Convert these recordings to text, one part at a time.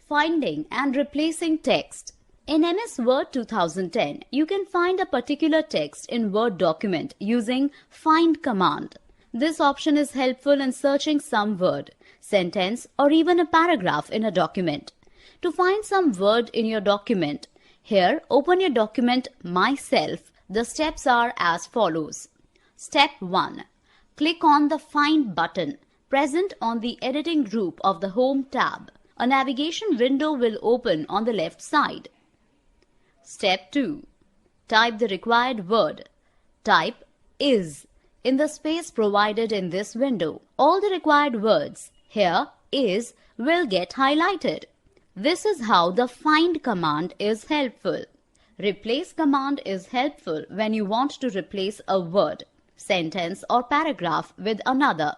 Finding and replacing text. In MS Word 2010, you can find a particular text in Word document using Find command. This option is helpful in searching some word, sentence, or even a paragraph in a document. To find some word in your document, here open your document Myself. The steps are as follows. Step 1. Click on the Find button present on the editing group of the Home tab. A navigation window will open on the left side. Step 2. Type the required word. Type is in the space provided in this window. All the required words here is will get highlighted. This is how the Find command is helpful. Replace command is helpful when you want to replace a word, sentence or paragraph with another.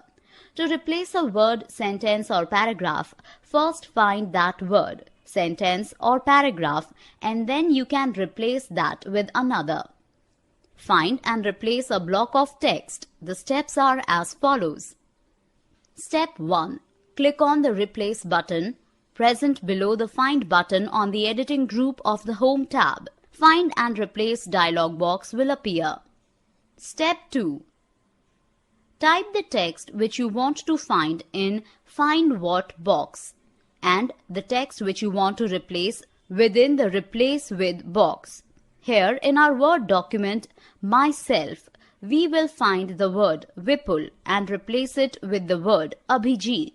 To replace a word, sentence or paragraph, first find that word, sentence or paragraph, and then you can replace that with another. Find and replace a block of text. The steps are as follows. Step 1. Click on the Replace button present below the Find button on the editing group of the Home tab. Find and Replace dialog box will appear. Step 2. Type the text which you want to find in Find What box and the text which you want to replace within the Replace With box. Here in our Word document Myself, we will find the word Vipul and replace it with the word Abhijit.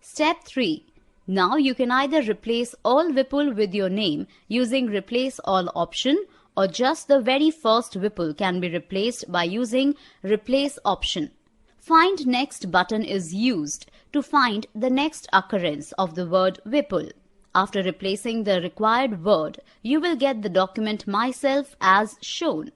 Step 3. Now you can either replace all Vipul with your name using Replace All option, or just the very first Vipul can be replaced by using Replace option. Find Next button is used to find the next occurrence of the word Vipul. After replacing the required word, you will get the document Myself as shown.